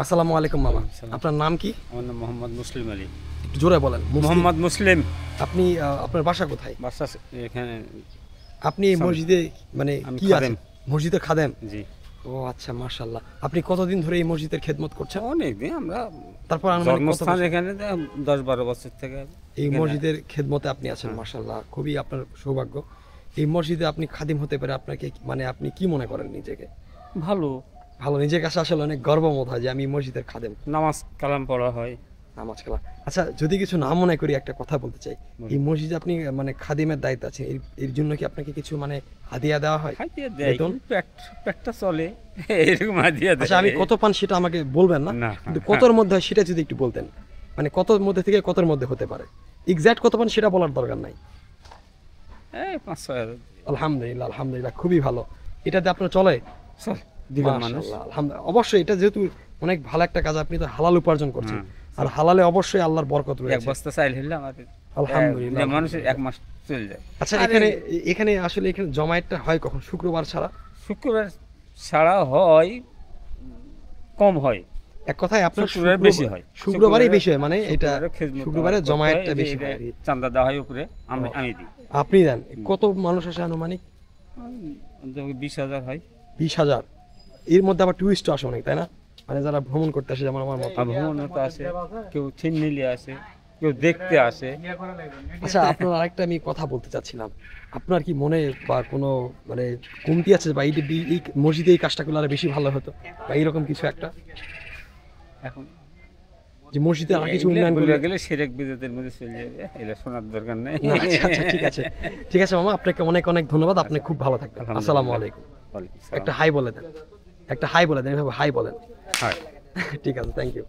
আসসালামু আলাইকুম মামা। আপনার নাম কি? আমার নাম মোহাম্মদ মুসলিম আলী। একটু জোরে বলেন। মোহাম্মদ মুসলিম। আপনি আপনার বাসা কোথায়? বাসা এখানে। আপনি এই মসজিদে মানে আমি কি খাদেম। আছেন? মসজিদের খাদেম? জি। ও আচ্ছা, মাশাআল্লাহ। আপনি কতদিন ধরে এই মসজিদের খেদমত করছেন? অনেক দিন আমরা তারপর আনুমানিক কত জন্মস্থান বছর? এখানে 10-12 বছর থেকে এই এখানে। মসজিদের খেদমতে আপনি আছেন, মাশাআল্লাহ। খুবই আপনার সৌভাগ্য। এই মসজিদে আপনি খাদিম হতে পেরে আপনাকে মানে আপনি কি মনে করেন নিজেকে? ভালো। ভালো, নিজের কাছে আসলে অনেক গর্ববোধ হয় যে আমি মসজিদের খাদেম। নামাজ কালাম পড়া হয়। নামাজ কালাম। আচ্ছা, যদি কিছু না মনে করি একটা কথা বলতে চাই। এই মসজিদে আপনি মানে খাদিমের দায়িত্ব আছেন, এর জন্য কি আপনাকে কিছু মানে হাদিয়া দেওয়া হয়? হাদিয়া দেয়, বেতন? পেটটা চলে এরকম হাদিয়া দেয়। আচ্ছা, আমি কত পান সেটা আমাকে বলবেন না, না। কিন্তু কতর মধ্যে হয় সেটা যদি একটু বলতেন। মানে কতর মধ্যে থেকে কতর মধ্যে হতে পারে, এক্সাক্ট কত পান সেটা বলার দরকার নাই। এই 5-6 হাজার। আলহামদুলিল্লাহ, আলহামদুলিল্লাহ, খুবই ভালো। এটাতে আপনার চলে? চল দিবেন মানুষ। মাশাআল্লাহ, আলহামদুলিল্লাহ। অবশ্যই এটা যেহেতু অনেক ভালো একটা কাজ, আপনি তো হালাল উপার্জন করছেন, আর হালালে অবশ্যই আল্লাহর বরকত এক রয়েছে। বস্তা চাইল হইলে আমাদের আলহামদুলিল্লাহ, মানুষের 1 মাস চলে যায়। আচ্ছা, আর এখানে আসলে এখানে জমায়েতটা হয় কখন? শুক্রবার ছাড়া? শুক্রবার ছাড়া হয়, কম হয়। এক কথায় আপনার শুক্রবার বেশি হয়। শুক্রবারই বেশি হয়, মানে এটা শুক্রবারে খেজমত শুক্রবারে করতে জমায়েতটা হয়, বেশি এটা হয়। চাঁদা দেওয়া হয় উপরে, আমি দিই। আপনি দেন? কত মানুষ আসে আনুমানিক? 20,000 হয়। 20,000। এর মধ্যে আবার টুরিস্ট আসে অনেক, তাই না? মানে যারা ভ্রমণ করতে আসে, যেমন আমার মতো। আর ভ্রমণও তো আসে, কেউ ছিন্নিলি আসে, কেউ দেখতে আসে। আচ্ছা, আপনার আরেকটা আমি কথা বলতে চাচ্ছিলাম। আপনার কি মনে বা কোনো মানে কমতি আছে, বা এই মসজিদে এই কাজটা করলে আরো বেশি ভালো হতো, বা এইরকম কিছু একটা, এখন যে মসজিদে আর কিছু এগুলো উন্নয়ন বলে করলে? গেলে শিরক বিদআতের মধ্যে চলে যাবে, এটা শোনার দরকার নেই। না, আচ্ছা আচ্ছা, ঠিক আছে, ঠিক আছে মামা, আপনাকে অনেক অনেক ধন্যবাদ। আপনি খুব ভালো থাকবেন। আসসালামু আলাইকুম। ওয়ালাইকুম আসসালাম। একটা হাই বলে দেন, একটা হাই বলে দেন, এভাবে হাই বলেন। হয়। ঠিক আছে, থ্যাংক ইউ।